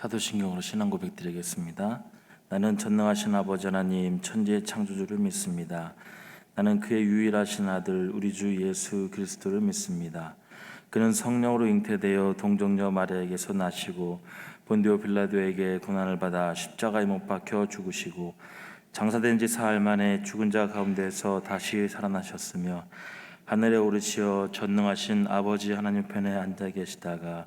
사도신경으로 신앙 고백 드리겠습니다. 나는 전능하신 아버지 하나님 천지의 창조주를 믿습니다. 나는 그의 유일하신 아들 우리 주 예수 그리스도를 믿습니다. 그는 성령으로 잉태되어 동정녀 마리아에게서 나시고 본디오 빌라도에게 고난을 받아 십자가에 못 박혀 죽으시고 장사된 지 사흘 만에 죽은 자 가운데서 다시 살아나셨으며 하늘에 오르시어 전능하신 아버지 하나님 편에 앉아 계시다가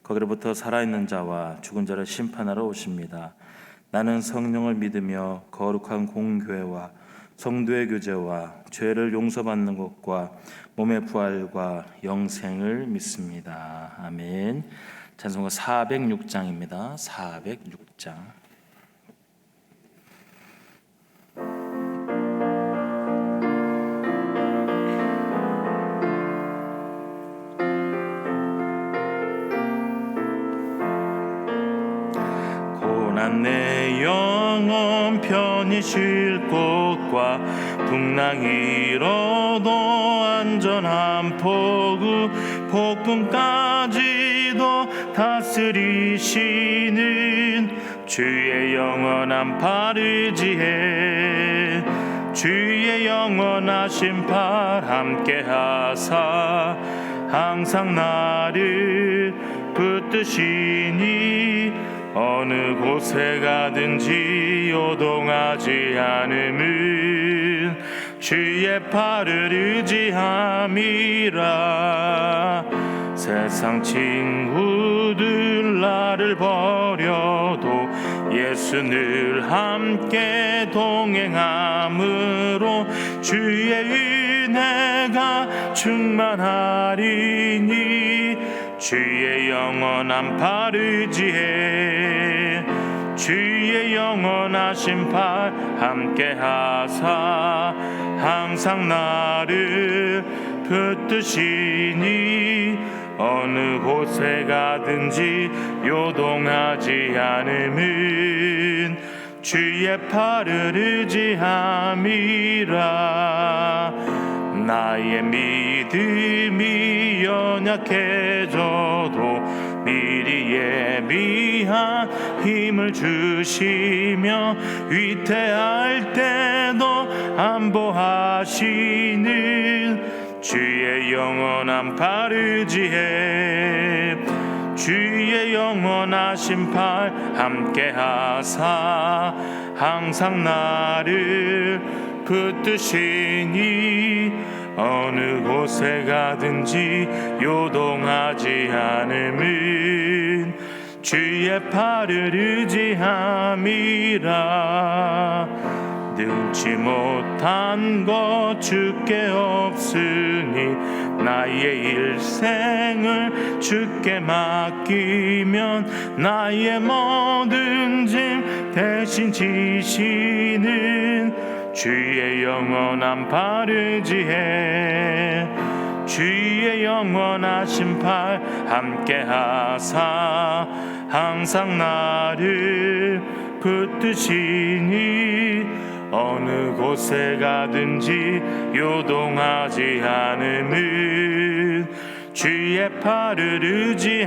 거기로부터 살아있는 자와 죽은 자를 심판하러 오십니다. 나는 성령을 믿으며 거룩한 공교회와 성도의 교제와 죄를 용서받는 것과 몸의 부활과 영생을 믿습니다. 아멘. 찬송가 406장입니다. 406장. 내 영혼 편히 쉴 곳과 풍랑 잃어도 안전한 포구 폭풍까지도 다스리시는 주의 영원한 팔 의지해 주의 영원하신 팔 함께하사 항상 나를 붙드시니 어느 곳에 가든지 요동하지 않음은 주의 팔을 의지함이라. 세상 친구들 나를 버려도 예수 늘 함께 동행함으로 주의 은혜가 충만하리니 주의 영원한 팔 의지해 주의 영원하신 팔 함께하사 항상 나를 붙드시니 어느 곳에 가든지 요동하지 않음은 주의 팔을 의지함이라. 나의 믿음이 연약해져도 미리 예비한 힘을 주시며 위태할 때도 안보하시는 주의 영원한 팔 의지해 주의 영원하신 팔 함께하사 항상 나를 붙드시니 어느 곳에 가든지 요동하지 않음은 주의 팔을 의지함이라. 능치 못한 것 주께 없으니 나의 일생을 주께 맡기면 나의 모든 짐 대신 지시는 주의 영원한 팔 의지해 주의 영원하신 팔 함께하사 항상 나를 붙드시니 어느 곳에 가든지 요동하지 않음은 주의 팔을 의지함이라.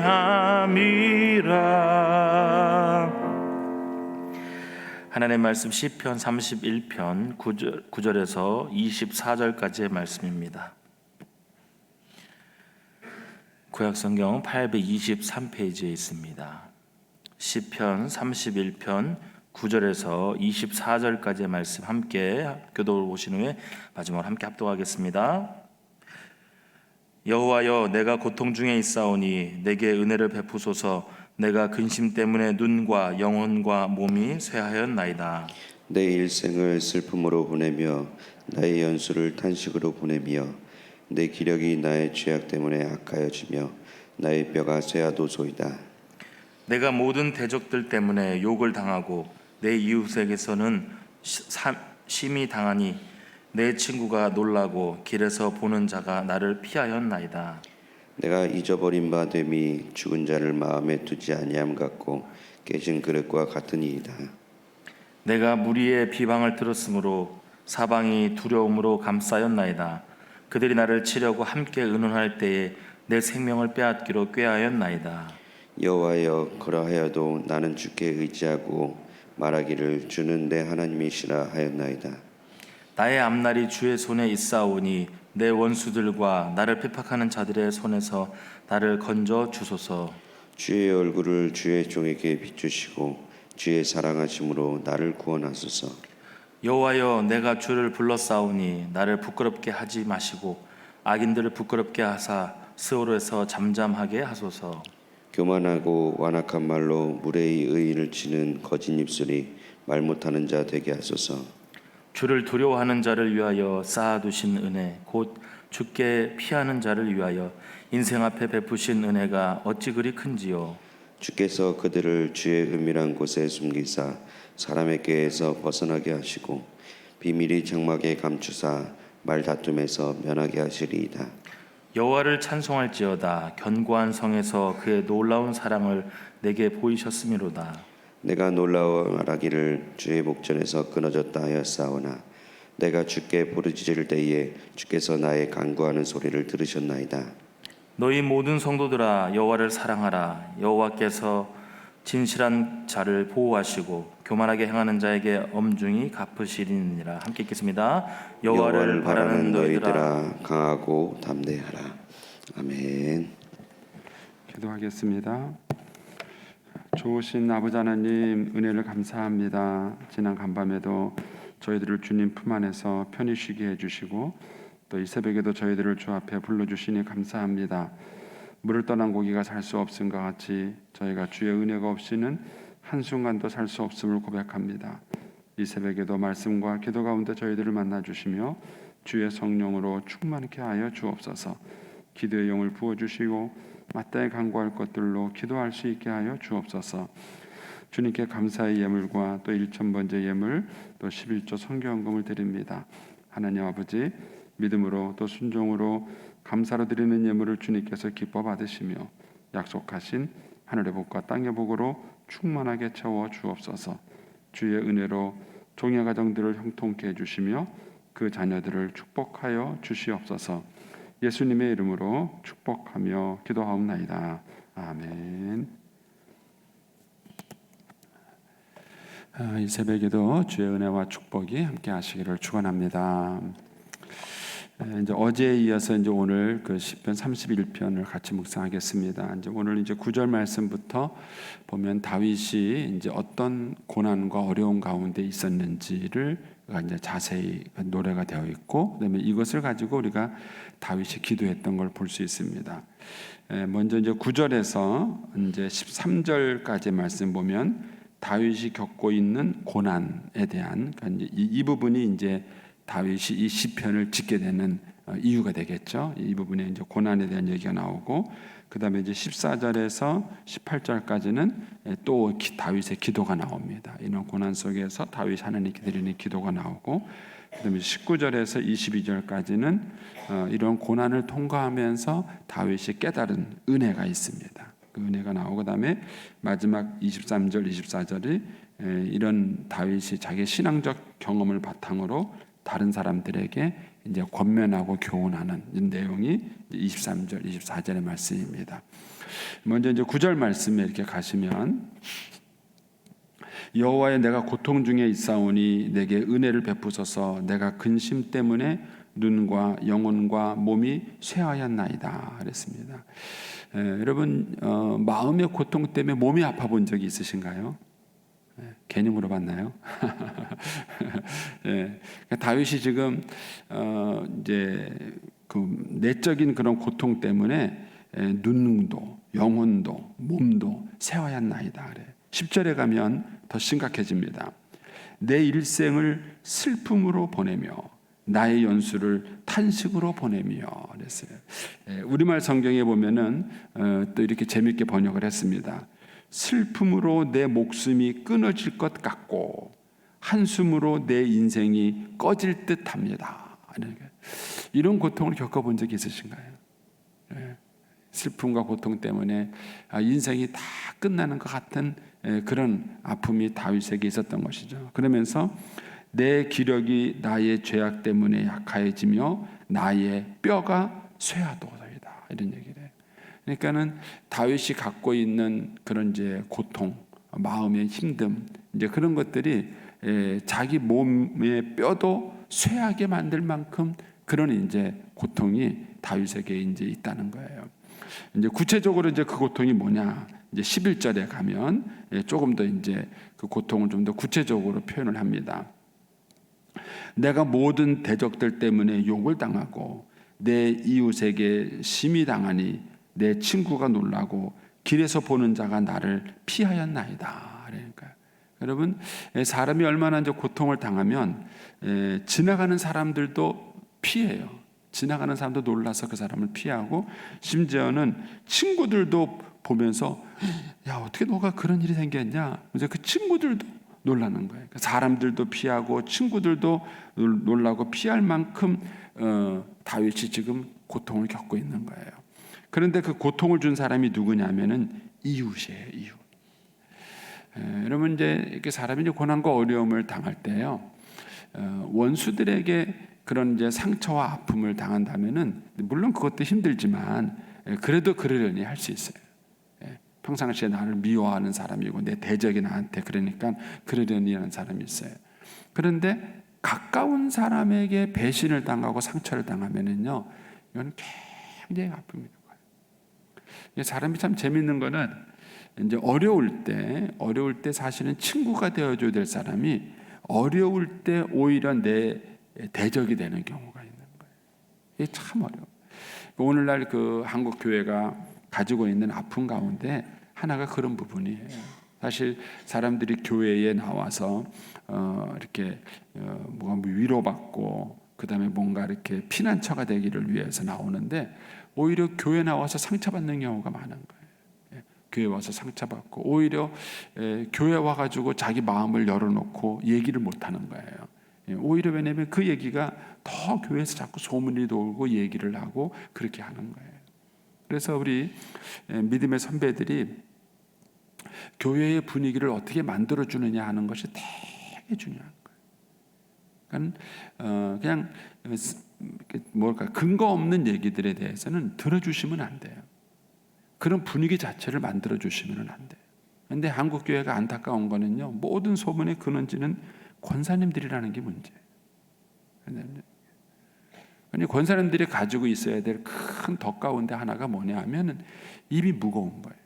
하나님의 말씀 시편 31편 9절에서 24절까지의 말씀입니다. 구약성경 823페이지에 있습니다. 시편 31편 9절에서 24절까지의 말씀 함께 교독을 보신 후에 마지막으로 함께 합독하겠습니다. 여호와여, 내가 고통 중에 있사오니 내게 은혜를 베푸소서. 내가 근심 때문에 눈과 영혼과 몸이 쇠하였나이다. 내 일생을 슬픔으로 보내며 나의 연수를 탄식으로 보내며 내 기력이 나의 죄악 때문에 악하여지며 나의 뼈가 쇠하도소이다. 내가 모든 대적들 때문에 욕을 당하고 내 이웃에게서는 심히 당하니 내 친구가 놀라고 길에서 보는 자가 나를 피하였나이다. 내가 잊어버린 바 됨이 죽은 자를 마음에 두지 아니함 같고 깨진 그릇과 같으니이다. 내가 무리의 비방을 들었으므로 사방이 두려움으로 감싸였나이다. 그들이 나를 치려고 함께 의논할 때에 내 생명을 빼앗기로 꾀하였나이다. 여호와여 그러하여도 나는 주께 의지하고 말하기를 주는 내 하나님이시라 하였나이다. 나의 앞날이 주의 손에 있사오니 내 원수들과 나를 핍박하는 자들의 손에서 나를 건져 주소서. 주의 얼굴을 주의 종에게 비추시고 주의 사랑하심으로 나를 구원하소서. 여호와여 내가 주를 불러싸오니 나를 부끄럽게 하지 마시고 악인들을 부끄럽게 하사 스오르에서 잠잠하게 하소서. 교만하고 완악한 말로 무례히 의인을 치는 거짓 입술이 말 못하는 자 되게 하소서. 주를 두려워하는 자를 위하여 쌓아두신 은혜 곧 주께 피하는 자를 위하여 인생 앞에 베푸신 은혜가 어찌 그리 큰지요. 주께서 그들을 주의 은밀한 곳에 숨기사 사람의 꾀에서 벗어나게 하시고 비밀이 장막에 감추사 말다툼에서 면하게 하시리이다. 여호와를 찬송할지어다. 견고한 성에서 그의 놀라운 사랑을 내게 보이셨음이로다. 내가 놀라워 말하기를 주의 목전에서 끊어졌다 하였사오나 내가 주께 부르짖을 때에 주께서 나의 간구하는 소리를 들으셨나이다. 너희 모든 성도들아 여호와를 사랑하라. 여호와께서 진실한 자를 보호하시고 교만하게 행하는 자에게 엄중히 갚으시리니라. 함께 읽겠습니다. 여호와를 바라는 너희들아 강하고 담대하라. 아멘. 기도하겠습니다. 좋으신 아버지 하나님 은혜를 감사합니다. 지난 간밤에도 저희들을 주님 품 안에서 편히 쉬게 해주시고 또 이 새벽에도 저희들을 주 앞에 불러주시니 감사합니다. 물을 떠난 고기가 살 수 없음과 같이 저희가 주의 은혜가 없이는 한순간도 살 수 없음을 고백합니다. 이 새벽에도 말씀과 기도 가운데 저희들을 만나주시며 주의 성령으로 충만케 하여 주옵소서. 기도의 영을 부어주시고 마땅히 간구할 것들로 기도할 수 있게 하여 주옵소서. 주님께 감사의 예물과 또 1,000번째 예물 또 11조 성경금을 드립니다. 하나님 아버지 믿음으로 또 순종으로 감사로 드리는 예물을 주님께서 기뻐 받으시며 약속하신 하늘의 복과 땅의 복으로 충만하게 채워 주옵소서. 주의 은혜로 종의 가정들을 형통케 해주시며 그 자녀들을 축복하여 주시옵소서. 예수님의 이름으로 축복하며 기도하옵나이다. 아멘. 이 새벽에도 주의 은혜와 축복이 함께 하시기를 축원합니다. 이제 어제에 이어서 이제 오늘 그 시편 31편을 같이 묵상하겠습니다. 이제 오늘 이제 9절 말씀부터 보면 다윗이 이제 어떤 고난과 어려움 가운데 있었는지를 이제 자세히 노래가 되어 있고, 그다음에 이것을 가지고 우리가 다윗이 기도했던 걸 볼 수 있습니다. 먼저 이제 9절에서 이제 13절까지 말씀 보면 다윗이 겪고 있는 고난에 대한 그러니까 이 부분이 이제 다윗이 이 시편을 짓게 되는 이유가 되겠죠. 이 부분에 이제 고난에 대한 얘기가 나오고, 그다음에 이제 14절에서 18절까지는 또 다윗의 기도가 나옵니다. 이런 고난 속에서 다윗이 하나님께 드리는 기도가 나오고, 그다음에 19절에서 22절까지는 이런 고난을 통과하면서 다윗이 깨달은 은혜가 있습니다. 그 은혜가 나오고, 그다음에 마지막 23절, 24절이 이런 다윗이 자기 신앙적 경험을 바탕으로 다른 사람들에게 이제 권면하고 교훈하는 내용이 23절, 24절의 말씀입니다. 먼저 이제 9절 말씀에 이렇게 가시면 여호와여 내가 고통 중에 있사오니 내게 은혜를 베푸소서. 내가 근심 때문에 눈과 영혼과 몸이 쇠하였나이다 그랬습니다. 여러분 마음의 고통 때문에 몸이 아파 본 적이 있으신가요? 괜히 물어봤나요? 예, 그러니까 다윗이 지금 이제 그 내적인 그런 고통 때문에 눈도, 영혼도, 몸도 쇠하였나이다 그래. 10절에 가면 더 심각해집니다. 내 일생을 슬픔으로 보내며 나의 연수를 탄식으로 보내며 그랬어요. 우리말 성경에 보면은 또 이렇게 재밌게 번역을 했습니다. 슬픔으로 내 목숨이 끊어질 것 같고 한숨으로 내 인생이 꺼질 듯합니다. 이런 고통을 겪어본 적이 있으신가요? 슬픔과 고통 때문에 인생이 다 끝나는 것 같은 그런 아픔이 다윗에게 있었던 것이죠. 그러면서 내 기력이 나의 죄악 때문에 약해지며 나의 뼈가 쇠하도다 이런 얘기를 해요. 그러니까는 다윗이 갖고 있는 그런 이제 고통, 마음의 힘듦, 이제 그런 것들이 자기 몸의 뼈도 쇠하게 만들 만큼 그런 이제 고통이 다윗에게 이제 있다는 거예요. 이제 구체적으로 이제 그 고통이 뭐냐? 이제 11절에 가면 조금 더 이제 그 고통을 좀 더 구체적으로 표현을 합니다. 내가 모든 대적들 때문에 욕을 당하고 내 이웃에게 심히 당하니 내 친구가 놀라고 길에서 보는 자가 나를 피하였나이다. 그러니까 여러분, 사람이 얼마나 이제 고통을 당하면 지나가는 사람들도 피해요. 지나가는 사람도 놀라서 그 사람을 피하고, 심지어는 친구들도 보면서 야, 어떻게 너가 그런 일이 생겼냐? 이제 그 친구들도 놀라는 거예요. 사람들도 피하고 친구들도 놀라고 피할 만큼 다윗이 지금 고통을 겪고 있는 거예요. 그런데 그 고통을 준 사람이 누구냐면은 이웃이에요. 이웃. 여러분, 이제 이렇게 사람이 이제 고난과 어려움을 당할 때요, 원수들에게 그런 이제 상처와 아픔을 당한다면은 물론 그것도 힘들지만 그래도 그러려니 할 수 있어요. 평상시에 나를 미워하는 사람이고 내 대적이 나한테 그러니까 그러려니 하는 사람이 있어요. 그런데 가까운 사람에게 배신을 당하고 상처를 당하면은요, 이건 굉장히 아픕니다. 사람이 참 재밌는 거는 이제 어려울 때 사실은 친구가 되어줘야 될 사람이 어려울 때 오히려 내 대적이 되는 경우가 있는 거예요. 이게 참 어려워. 오늘날 그 한국 교회가 가지고 있는 아픔 가운데 하나가 그런 부분이에요. 사실 사람들이 교회에 나와서 이렇게 뭔가 위로받고 그다음에 뭔가 이렇게 피난처가 되기를 위해서 나오는데 오히려 교회 나와서 상처받는 경우가 많은 거예요. 교회 와서 상처받고 오히려 교회 와가지고 자기 마음을 열어놓고 얘기를 못하는 거예요. 오히려 왜냐하면 그 얘기가 더 교회에서 자꾸 소문이 돌고 얘기를 하고 그렇게 하는 거예요. 그래서 우리 믿음의 선배들이 교회의 분위기를 어떻게 만들어주느냐 하는 것이 되게 중요한 거예요. 그러니까 그냥 뭘까 근거 없는 얘기들에 대해서는 들어주시면 안 돼요. 그런 분위기 자체를 만들어주시면 안 돼요. 그런데 한국 교회가 안타까운 거는요, 모든 소문의 근원지는 권사님들이라는 게 문제예요. 권사님들이 가지고 있어야 될 큰 덕 가운데 하나가 뭐냐 하면은 입이 무거운 거예요.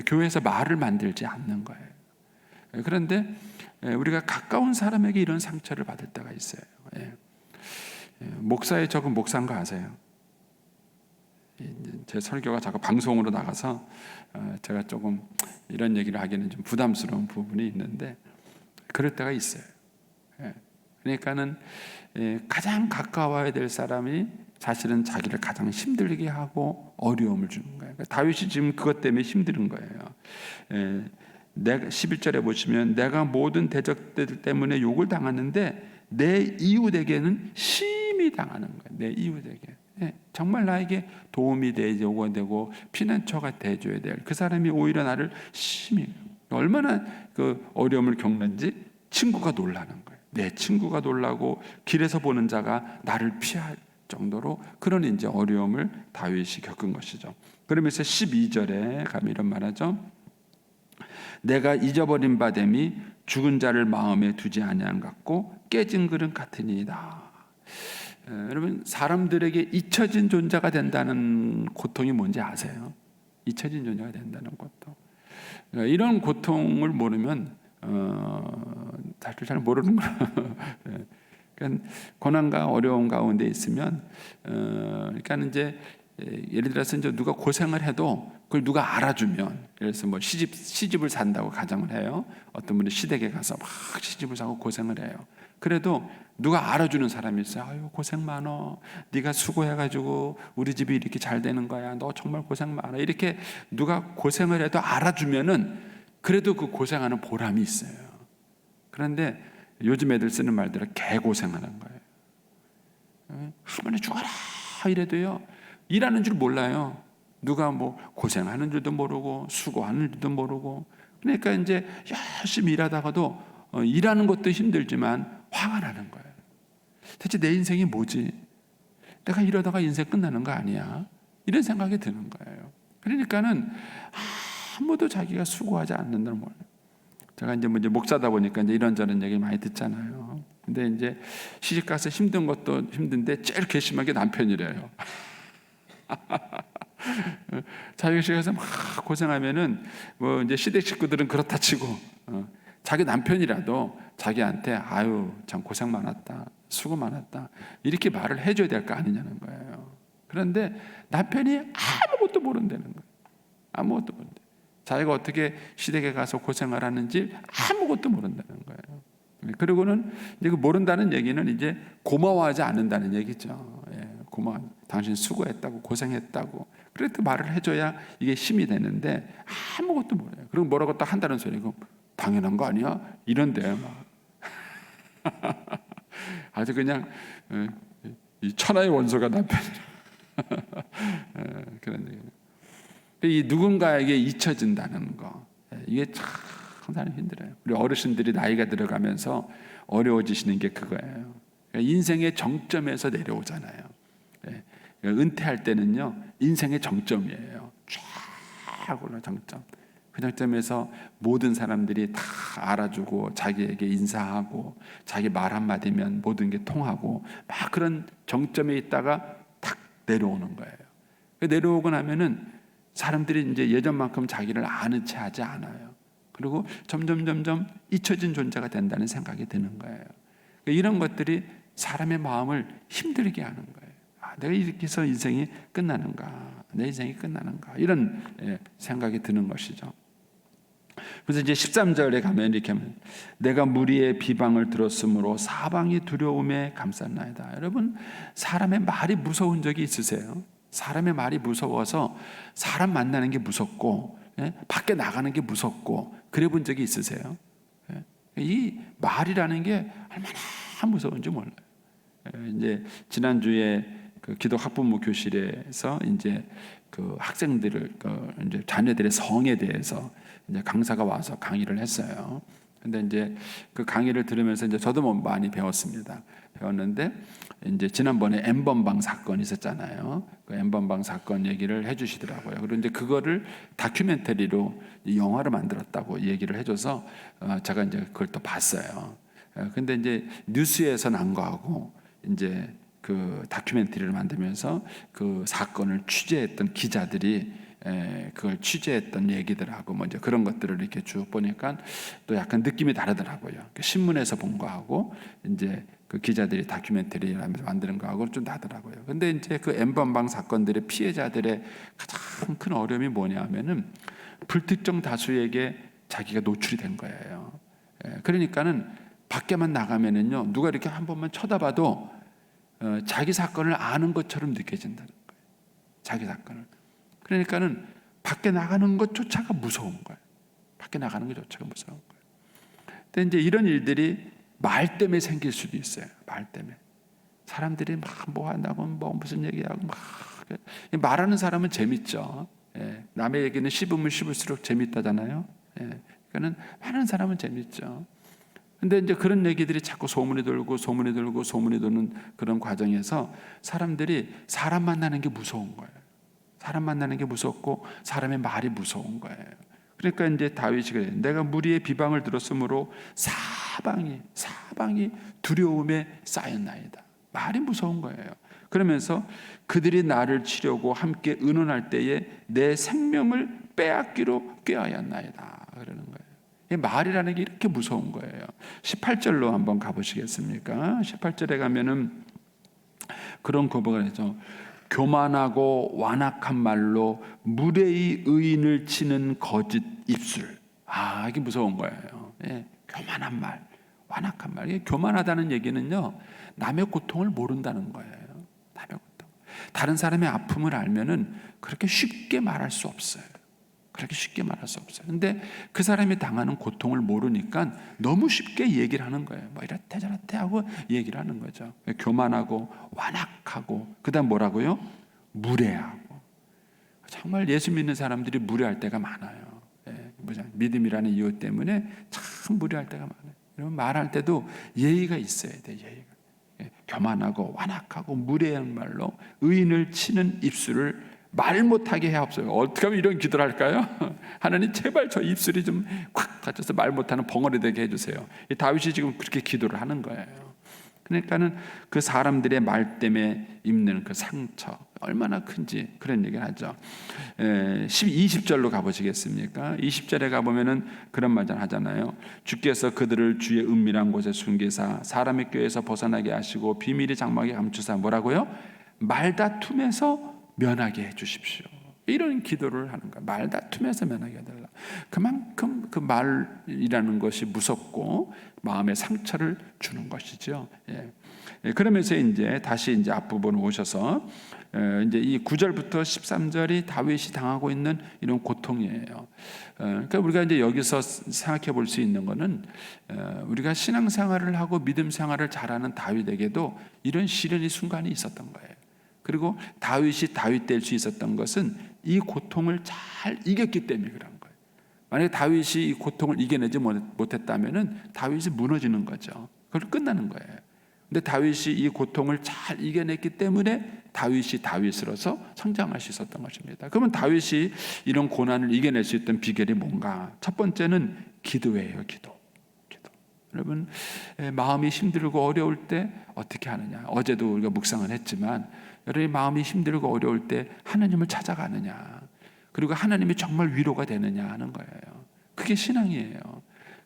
교회에서 말을 만들지 않는 거예요. 그런데 우리가 가까운 사람에게 이런 상처를 받을 때가 있어요. 목사의 적은 목사인 거 아세요? 제 설교가 자꾸 방송으로 나가서 제가 조금 이런 얘기를 하기는 좀 부담스러운 부분이 있는데 그럴 때가 있어요. 그러니까는 가장 가까워야 될 사람이 사실은 자기를 가장 힘들게 하고 어려움을 주는 거예요. 그러니까 다윗이 지금 그것 때문에 힘든 거예요. 내가 11절에 보시면 내가 모든 대적들 때문에 욕을 당하는데 내 이웃에게는 심히 당하는 거예요. 내 이웃에게. 정말 나에게 도움이 되고 피난처가 돼줘야 될 그 사람이 오히려 나를 심히 얼마나 그 어려움을 겪는지 친구가 놀라는 거예요. 내 친구가 놀라고 길에서 보는 자가 나를 피할 정도로 그런 이제 어려움을 다윗이 겪은 것이죠. 그러면서 12절에 가면 이런 말하죠. 내가 잊어버린 바 됨이 죽은 자를 마음에 두지 아니한 같고 깨진 그릇 같으니이다. 여러분, 사람들에게 잊혀진 존재가 된다는 고통이 뭔지 아세요? 잊혀진 존재가 된다는 고통. 이런 고통을 모르면 사실 잘 모르는 거야. 그러니까 고난과 어려움 가운데 있으면, 그러니까 이제 예를 들어서 이제 누가 고생을 해도 그걸 누가 알아주면, 그래서 뭐 시집을 산다고 가정을 해요. 어떤 분이 시댁에 가서 막 시집을 사고 고생을 해요. 그래도 누가 알아주는 사람이 있어요. 아유, 고생 많어. 네가 수고해가지고 우리 집이 이렇게 잘 되는 거야. 너 정말 고생 많아. 이렇게 누가 고생을 해도 알아주면은 그래도 그 고생하는 보람이 있어요. 그런데 요즘 애들 쓰는 말대로 개고생하는 거예요. 한번에 죽어라 이래도요, 일하는 줄 몰라요. 누가 뭐 고생하는 줄도 모르고 수고하는 줄도 모르고. 그러니까 이제 열심히 일하다가도 일하는 것도 힘들지만 화가 나는 거예요. 대체 내 인생이 뭐지? 내가 이러다가 인생 끝나는 거 아니야? 이런 생각이 드는 거예요. 그러니까는 아무도 자기가 수고하지 않는다는 거예요. 제가 이제 목사다 보니까 이제 이런저런 얘기 많이 듣잖아요. 근데 이제 시집 가서 힘든 것도 힘든데 제일 괘씸한 게 남편이래요. 자기 집에서 막 고생하면은 뭐 이제 시댁 식구들은 그렇다 치고 자기 남편이라도 자기한테 아유 참 고생 많았다, 수고 많았다 이렇게 말을 해줘야 될 거 아니냐는 거예요. 그런데 남편이 아무것도 모른다는 거예요. 아무것도 모른다. 자기가 어떻게 시댁에 가서 고생을 하는지 아무것도 모른다는 거예요. 그리고는 이제 그 모른다는 얘기는 이제 고마워하지 않는다는 얘기죠. 예, 고마워. 당신 수고했다고 고생했다고 그렇게 말을 해줘야 이게 힘이 되는데 아무것도 몰라요. 그리고 뭐라고 또 한다는 소리고 당연한 거 아니야? 이런데 막 아주 그냥 이 천하의 원소가 남편이라 그런 얘기. 이 누군가에게 잊혀진다는 거 이게 참 사람이 힘들어요. 우리 어르신들이 나이가 들어가면서 어려워지시는 게 그거예요. 인생의 정점에서 내려오잖아요. 은퇴할 때는요 인생의 정점이에요. 쫙 올라 정점. 그 정점에서 모든 사람들이 다 알아주고 자기에게 인사하고 자기 말 한마디면 모든 게 통하고 막 그런 정점에 있다가 탁 내려오는 거예요. 내려오고 나면은 사람들이 이제 예전만큼 자기를 아는 채 하지 않아요. 그리고 점점 잊혀진 존재가 된다는 생각이 드는 거예요. 이런 것들이 사람의 마음을 힘들게 하는 거예요. 내가 이렇게 해서 인생이 끝나는가? 내 인생이 끝나는가? 이런 생각이 드는 것이죠. 그래서 이제 13절에 가면 이렇게 하면 내가 무리의 비방을 들었으므로 사방이 두려움에 감쌌나이다. 여러분 사람의 말이 무서운 적이 있으세요? 사람의 말이 무서워서 사람 만나는 게 무섭고 밖에 나가는 게 무섭고 그래 본 적이 있으세요? 이 말이라는 게 얼마나 무서운지 몰라요. 이제 지난주에 그 기도 학부모 교실에서 이제 그 학생들을 이제 자녀들의 성에 대해서 이제 강사가 와서 강의를 했어요. 근데 이제 그 강의를 들으면서 이제 저도 뭐 많이 배웠는데 이제 지난번에 N번방 사건 있었잖아요. 그 N번방 사건 얘기를 해주시더라고요. 그런데 그거를 다큐멘터리로 영화를 만들었다고 얘기를 해줘서 제가 이제 그걸 또 봤어요. 근데 이제 뉴스에서 난 거하고 이제 그 다큐멘터리를 만들면서 그 사건을 취재했던 기자들이 그걸 취재했던 얘기들하고 먼저 그런 것들을 이렇게 쭉 보니까 또 약간 느낌이 다르더라고요. 신문에서 본 거하고 이제 그 기자들이 다큐멘터리를 하면서 만드는 거하고 좀 다르더라고요. 근데 이제 그 N번방 사건들의 피해자들의 가장 큰 어려움이 뭐냐면은 불특정 다수에게 자기가 노출이 된 거예요. 그러니까는 밖에만 나가면은요 누가 이렇게 한 번만 쳐다봐도 자기 사건을 아는 것처럼 느껴진다는 거예요. 자기 사건을. 그러니까는 밖에 나가는 것조차가 무서운 거예요. 밖에 나가는 것조차가 무서운 거예요. 근데 이제 이런 일들이 말 때문에 생길 수도 있어요. 말 때문에. 사람들이 막 뭐 한다고 뭐 무슨 얘기하고 막 말하는 사람은 재밌죠. 남의 얘기는 씹으면 씹을수록 재밌다잖아요. 그러니까는 말하는 사람은 재밌죠. 근데 이제 그런 얘기들이 자꾸 소문이 돌고 도는 그런 과정에서 사람들이 사람 만나는 게 무서운 거예요. 사람 만나는 게 무섭고 사람의 말이 무서운 거예요. 그러니까 이제 다윗이 그래요. 내가 무리의 비방을 들었으므로 사방이 두려움에 쌓였나이다. 말이 무서운 거예요. 그러면서 그들이 나를 치려고 함께 의논할 때에 내 생명을 빼앗기로 꾀하였나이다. 그러는 거예요. 말이라는 게 이렇게 무서운 거예요. 18절로 한번 가보시겠습니까? 18절에 가면은 그런 고백을 하죠. 교만하고 완악한 말로 무례히 의인을 치는 거짓 입술. 이게 무서운 거예요. 교만한 말, 완악한 말. 이게 교만하다는 얘기는요, 남의 고통을 모른다는 거예요. 남의 고통. 다른 사람의 아픔을 알면은 그렇게 쉽게 말할 수 없어요. 그렇게 쉽게 말할 수 없어요. 근데 그 사람이 당하는 고통을 모르니까 너무 쉽게 얘기를 하는 거예요. 뭐 이렇대 저렇대 하고 얘기를 하는 거죠. 교만하고 완악하고 그다음 뭐라고요? 무례하고. 정말 예수 믿는 사람들이 무례할 때가 많아요. 믿음이라는 이유 때문에 참 무례할 때가 많아요. 여러분 말할 때도 예의가 있어야 돼요. 예의가. 교만하고 완악하고 무례한 말로 의인을 치는 입술을 말 못하게 해옵소서. 어떻게 하면 이런 기도를 할까요? 하나님 제발 저 입술이 좀 콱 닫혀서 말 못하는 벙어리 되게 해주세요. 이 다윗이 지금 그렇게 기도를 하는 거예요. 그러니까는 그 사람들의 말 때문에 입는 그 상처 얼마나 큰지 그런 얘기를 하죠. 20절로 가보시겠습니까? 20절에 가보면은 그런 말을 하잖아요. 주께서 그들을 주의 은밀한 곳에 숨기사 사람의 꾀에서 벗어나게 하시고 비밀이 장막에 감추사 뭐라고요? 말다툼에서 면하게 해주십시오. 이런 기도를 하는 거야. 말다툼에서 면하게 해달라. 그만큼 그 말이라는 것이 무섭고 마음의 상처를 주는 것이죠. 그러면서 이제 다시 이제 앞부분 오셔서 이제 이 9절부터 13절이 다윗이 당하고 있는 이런 고통이에요. 그러니까 우리가 이제 여기서 생각해 볼 수 있는 거는 우리가 신앙생활을 하고 믿음 생활을 잘하는 다윗에게도 이런 시련의 순간이 있었던 거예요. 그리고 다윗이 다윗 될 수 있었던 것은 이 고통을 잘 이겼기 때문에 그런 거예요. 만약에 다윗이 이 고통을 이겨내지 못했다면은 다윗이 무너지는 거죠. 그걸 끝나는 거예요. 근데 다윗이 이 고통을 잘 이겨냈기 때문에 다윗이 다윗으로서 성장할 수 있었던 것입니다. 그러면 다윗이 이런 고난을 이겨낼 수 있던 비결이 뭔가? 첫 번째는 기도예요. 기도. 여러분 마음이 힘들고 어려울 때 어떻게 하느냐? 어제도 우리가 묵상을 했지만 여러분의 마음이 힘들고 어려울 때 하나님을 찾아가느냐? 그리고 하나님이 정말 위로가 되느냐 하는 거예요. 그게 신앙이에요.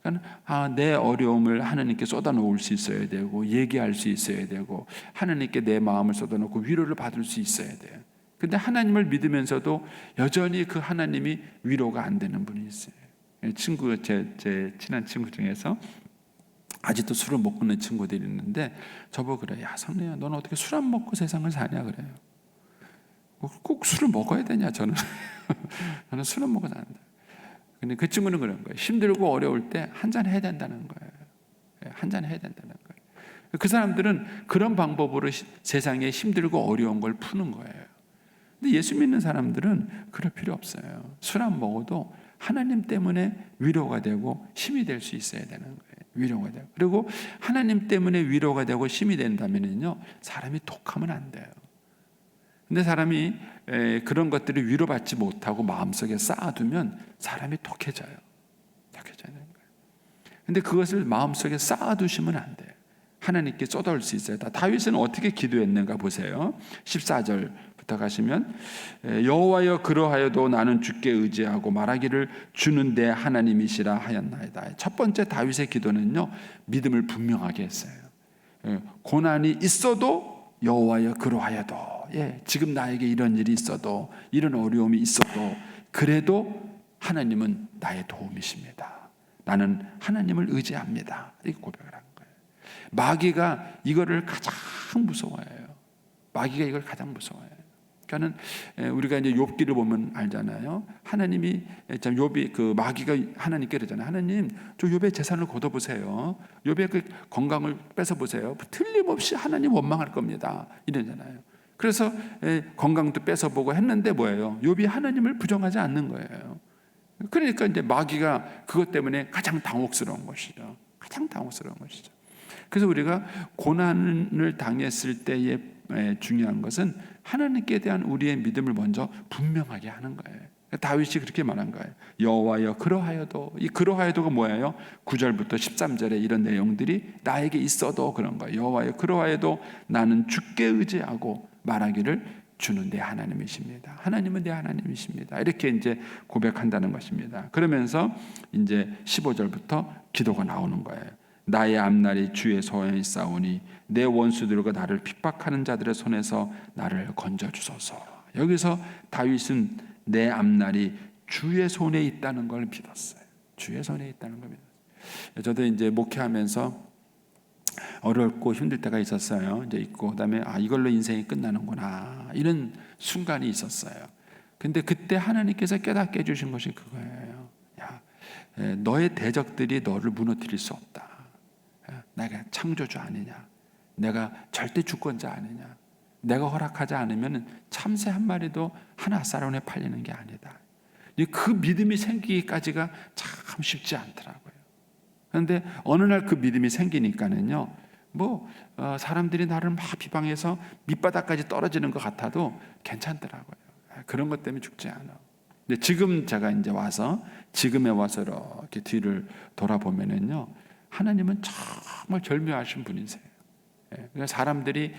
그러니까 내 어려움을 하나님께 쏟아놓을 수 있어야 되고 얘기할 수 있어야 되고 하나님께 내 마음을 쏟아놓고 위로를 받을 수 있어야 돼요. 근데 하나님을 믿으면서도 여전히 그 하나님이 위로가 안 되는 분이 있어요. 친구 제 친한 친구 중에서 아직도 술을 못 끊는 친구들이 있는데 저보고 그래. 야 성래야 너는 어떻게 술 안 먹고 세상을 사냐 그래요. 꼭 술을 먹어야 되냐 저는. 저는 술은 먹고 사는데. 근데 그 친구는 그런 거예요. 힘들고 어려울 때 한 잔 해야 된다는 거예요. 한 잔 해야 된다는 거예요. 그 사람들은 그런 방법으로 세상에 힘들고 어려운 걸 푸는 거예요. 근데 예수 믿는 사람들은 그럴 필요 없어요. 술 안 먹어도 하나님 때문에 위로가 되고 힘이 될 수 있어야 되는 거예요. 위로가 되고. 그리고 하나님 때문에 위로가 되고 힘이 된다면요, 사람이 독하면 안 돼요. 근데 사람이 그런 것들을 위로받지 못하고 마음속에 쌓아두면 사람이 독해져요. 독해져야 되는 거예요. 근데 그것을 마음속에 쌓아두시면 안 돼요. 하나님께 쏟아올 수 있어요. 다윗은 어떻게 기도했는가 보세요. 14절부터 가시면 여호와여 그러하여도 나는 주께 의지하고 말하기를 주는 내 하나님이시라 하였나이다. 첫 번째 다윗의 기도는요, 믿음을 분명하게 했어요. 고난이 있어도 여호와여 그러하여도, 지금 나에게 이런 일이 있어도 이런 어려움이 있어도 그래도 하나님은 나의 도움이십니다. 나는 하나님을 의지합니다. 이렇게 고백을 한 거예요. 마귀가 이거를 가장 무서워해요. 마귀가 이걸 가장 무서워해요. 그러니까는 우리가 이제 욥기를 보면 알잖아요. 하나님이 참 욥이 그 마귀가 하나님께 그러잖아요. 하나님, 저 욥의 재산을 걷어 보세요. 욥의 그 건강을 뺏어 보세요. 틀림없이 하나님 원망할 겁니다. 이러잖아요. 그래서 건강도 뺏어 보고 했는데 뭐예요? 욥이 하나님을 부정하지 않는 거예요. 그러니까 이제 마귀가 그것 때문에 가장 당혹스러운 것이죠. 가장 당혹스러운 것이죠. 그래서 우리가 고난을 당했을 때의 중요한 것은 하나님께 대한 우리의 믿음을 먼저 분명하게 하는 거예요. 다윗이 그렇게 말한 거예요. 여호와여 그러하여도, 이 그러하여도가 뭐예요? 9절부터 13절에 이런 내용들이 나에게 있어도 그런 거예요. 여호와여 그러하여도 나는 주께 의지하고 말하기를 주는 내 하나님이십니다. 하나님은 내 하나님이십니다. 이렇게 이제 고백한다는 것입니다. 그러면서 이제 15절부터 기도가 나오는 거예요. 나의 앞날이 주의 손에 있사오니 내 원수들과 나를 핍박하는 자들의 손에서 나를 건져주소서. 여기서 다윗은 내 앞날이 주의 손에 있다는 걸 믿었어요. 주의 손에 있다는 걸 믿었어요. 저도 이제 목회하면서 어렵고 힘들 때가 있었어요. 이제 있고 그다음에 이걸로 인생이 끝나는구나 이런 순간이 있었어요. 근데 그때 하나님께서 깨닫게 해주신 것이 그거예요. 야, 너의 대적들이 너를 무너뜨릴 수 없다. 내가 창조주 아니냐? 내가 절대 주권자 아니냐? 내가 허락하지 않으면 참새 한 마리도 하나 쌀원에 팔리는 게 아니다. 그 믿음이 생기기까지가 참 쉽지 않더라고요. 그런데 어느 날 그 믿음이 생기니까는요, 사람들이 나를 막 비방해서 밑바닥까지 떨어지는 것 같아도 괜찮더라고요. 그런 것 때문에 죽지 않아. 근데 지금 제가 이제 와서 지금에 와서 이렇게 뒤를 돌아보면은요, 하나님은 정말 절묘하신 분이세요. 그러니까 사람들이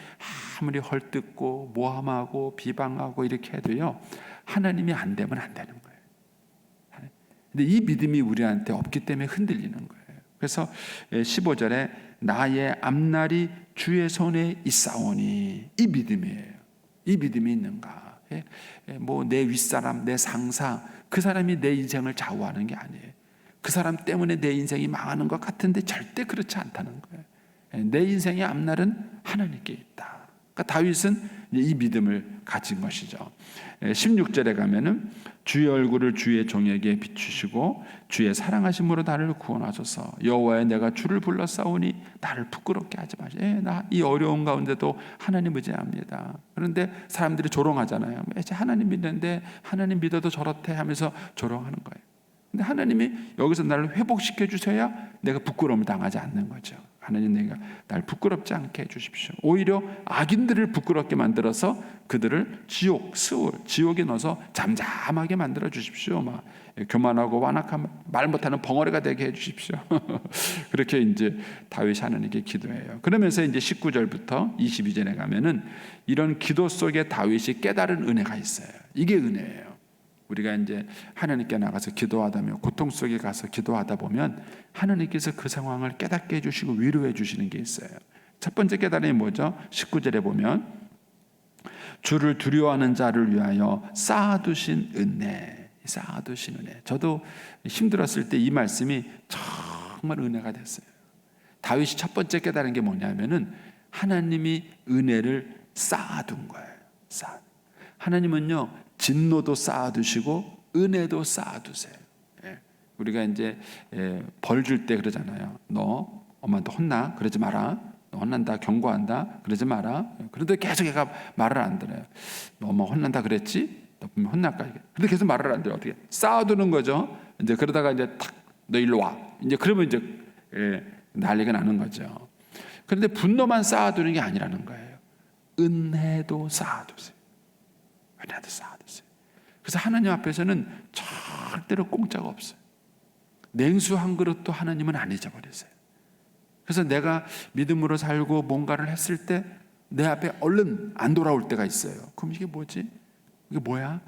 아무리 헐뜯고 모함하고 비방하고 이렇게 해도요, 하나님이 안 되면 안 되는 거예요. 근데 이 믿음이 우리한테 없기 때문에 흔들리는 거예요. 그래서 15절에 나의 앞날이 주의 손에 있사오니, 이 믿음이에요. 이 믿음이 있는가? 뭐 내 윗사람, 내 상사, 그 사람이 내 인생을 좌우하는 게 아니에요. 그 사람 때문에 내 인생이 망하는 것 같은데 절대 그렇지 않다는 거예요. 내 인생의 앞날은 하나님께 있다. 그러니까 다윗은 이 믿음을 가진 것이죠. 16절에 가면은 주의 얼굴을 주의 종에게 비추시고 주의 사랑하심으로 나를 구원하소서. 여호와여 내가 주를 불렀사오니 나를 부끄럽게 하지 마시오. 나 이 어려운 가운데도 하나님 의지합니다. 그런데 사람들이 조롱하잖아요. 하나님 믿는데 하나님 믿어도 저렇대 하면서 조롱하는 거예요. 근데 하나님이 여기서 나를 회복시켜 주셔야 내가 부끄러움을 당하지 않는 거죠. 하나님 내가 날 부끄럽지 않게 해주십시오. 오히려 악인들을 부끄럽게 만들어서 그들을 지옥에 넣어서 잠잠하게 만들어 주십시오. 막 교만하고 완악한 말 못하는 벙어리가 되게 해주십시오. 그렇게 이제 다윗이 하나님께 기도해요. 그러면서 이제 19절부터 22절에 가면은 이런 기도 속에 다윗이 깨달은 은혜가 있어요. 이게 은혜예요. 우리가 이제 하나님께 나가서 기도하다며 고통 속에 가서 기도하다 보면 하나님께서 그 상황을 깨닫게 해주시고 위로해 주시는 게 있어요. 첫 번째 깨달음이 뭐죠? 19절에 보면 주를 두려워하는 자를 위하여 쌓아두신 은혜. 쌓아두신 은혜. 저도 힘들었을 때 이 말씀이 정말 은혜가 됐어요. 다윗이 첫 번째 깨달은 게 뭐냐면은 하나님이 은혜를 쌓아둔 거예요. 하나님은요, 진노도 쌓아두시고 은혜도 쌓아두세요. 우리가 이제 벌 줄 때 그러잖아요. 너 엄마한테 혼나? 그러지 마라. 너 혼난다, 경고한다, 그러지 마라. 그런데 계속 얘가 말을 안 들어요. 너 엄마 혼난다 그랬지? 너 분명 혼날까? 근데 계속 말을 안 들어요. 어떻게? 쌓아두는 거죠. 이제 그러다가 이제 탁, 너 일로 와. 이제 그러면 이제 난리가 나는 거죠. 그런데 분노만 쌓아두는 게 아니라는 거예요. 은혜도 쌓아두세요. 은혜도 쌓아두세요. 그래서 하나님 앞에서는 절대로 공짜가 없어요. 냉수 한 그릇도 하나님은 안 잊어버리세요. 그래서 내가 믿음으로 살고 뭔가를 했을 때 내 앞에 얼른 안 돌아올 때가 있어요. 그럼 이게 뭐지? 이게 뭐야?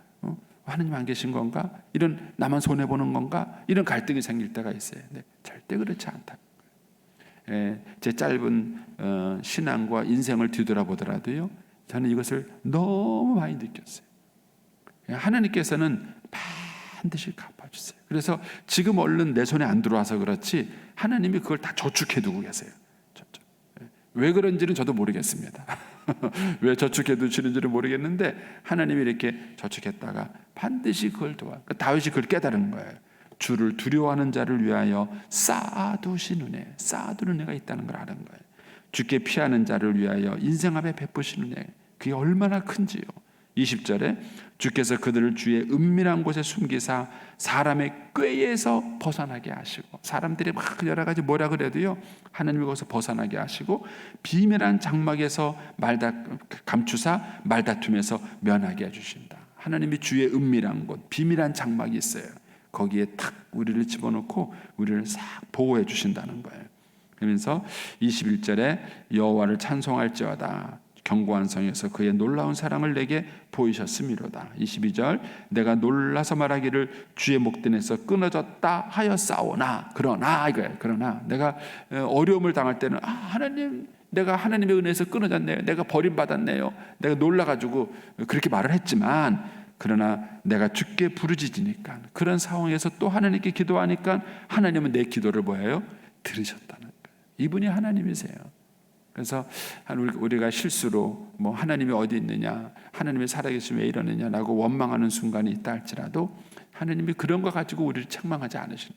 하나님 안 계신 건가? 이런 나만 손해보는 건가? 이런 갈등이 생길 때가 있어요. 근데 절대 그렇지 않다. 제 짧은 신앙과 인생을 뒤돌아보더라도요, 저는 이것을 너무 많이 느꼈어요. 하나님께서는 반드시 갚아주세요. 그래서 지금 얼른 내 손에 안 들어와서 그렇지 하나님이 그걸 다 저축해 두고 계세요. 왜 그런지는 저도 모르겠습니다. 왜 저축해 두시는지는 모르겠는데 하나님이 이렇게 저축했다가 반드시 그걸 도와. 다윗이 그걸 깨달은 거예요. 주를 두려워하는 자를 위하여 쌓아두신 은혜, 쌓아두는 은혜가 있다는 걸 아는 거예요. 주께 피하는 자를 위하여 인생앞에 베푸신 은혜, 그게 얼마나 큰지요. 20절에 주께서 그들을 주의 은밀한 곳에 숨기사 사람의 꾀에서 벗어나게 하시고, 사람들이 막 여러 가지 뭐라 그래도요, 하나님이 거기서 벗어나게 하시고 비밀한 장막에서 감추사 말다툼에서 면하게 해주신다. 하나님이 주의 은밀한 곳, 비밀한 장막이 있어요. 거기에 탁 우리를 집어넣고 우리를 싹 보호해 주신다는 거예요. 그러면서 21절에 여호와를 찬송할지어다. 견고한 성에서 그의 놀라운 사랑을 내게 보이셨음이로다. 22절 내가 놀라서 말하기를 주의 목전에서 끊어졌다 하였사오나, 그러나 이거예요. 그러나 내가 어려움을 당할 때는 하나님, 내가 하나님의 은혜에서 끊어졌네요. 내가 버림받았네요. 내가 놀라가지고 그렇게 말을 했지만, 그러나 내가 주께 부르짖으니까, 그런 상황에서 또 하나님께 기도하니까 하나님은 내 기도를 뭐예요? 들으셨다는 거예요. 이분이 하나님이세요. 그래서 우리가 실수로 뭐 하나님이 어디 있느냐, 하나님이 살아계시면 왜 이러느냐라고 원망하는 순간이 있다 할지라도 하나님이 그런 거 가지고 우리를 책망하지 않으시는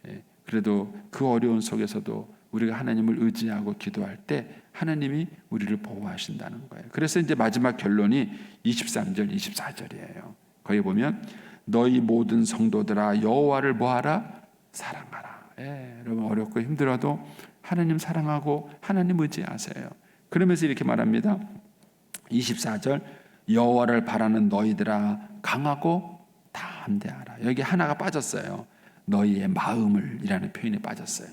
거예요. 그래도 그 어려운 속에서도 우리가 하나님을 의지하고 기도할 때 하나님이 우리를 보호하신다는 거예요. 그래서 이제 마지막 결론이 23절, 24절이에요. 거기 보면 너희 모든 성도들아 여호와를 뭐하라? 사랑하라. 여러분 어렵고 힘들어도 하나님 사랑하고 하나님 의지하세요. 그러면서 이렇게 말합니다. 24절 여호와를 바라는 너희들아 강하고 담대하라. 여기 하나가 빠졌어요. 너희의 마음을이라는 표현이 빠졌어요.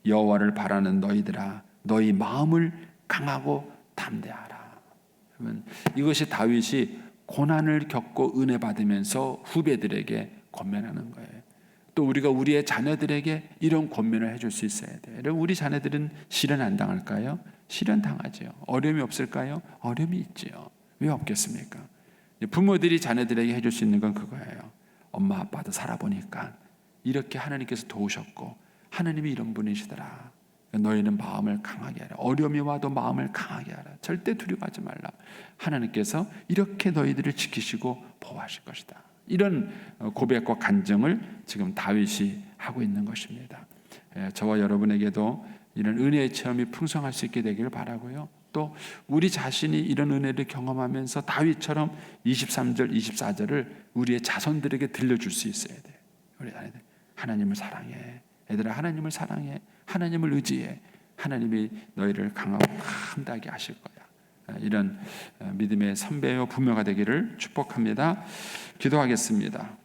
여호와를 바라는 너희들아 너희 마음을 강하고 담대하라. 그러면 이것이 다윗이 고난을 겪고 은혜 받으면서 후배들에게 권면하는 거예요. 또 우리가 우리의 자녀들에게 이런 권면을 해줄 수 있어야 돼요. 여러분, 우리 자녀들은 실현 안 당할까요? 실현 당하죠. 어려움이 없을까요? 어려움이 있지요. 왜 없겠습니까? 부모들이 자녀들에게 해줄 수 있는 건 그거예요. 엄마 아빠도 살아보니까 이렇게 하나님께서 도우셨고 하나님이 이런 분이시더라. 너희는 마음을 강하게 하라. 어려움이 와도 마음을 강하게 하라. 절대 두려워하지 말라. 하나님께서 이렇게 너희들을 지키시고 보호하실 것이다. 이런 고백과 간증을 지금 다윗이 하고 있는 것입니다. 저와 여러분에게도 이런 은혜의 체험이 풍성할 수 있게 되기를 바라고요. 또 우리 자신이 이런 은혜를 경험하면서 다윗처럼 23절, 24절을 우리의 자손들에게 들려줄 수 있어야 돼요. 우리 아이들 하나님을 사랑해. 얘들아 하나님을 사랑해. 하나님을 의지해. 하나님이 너희를 강하고 담대하게 하실 거야. 이런 믿음의 선배요 부모가 되기를 축복합니다. 기도하겠습니다.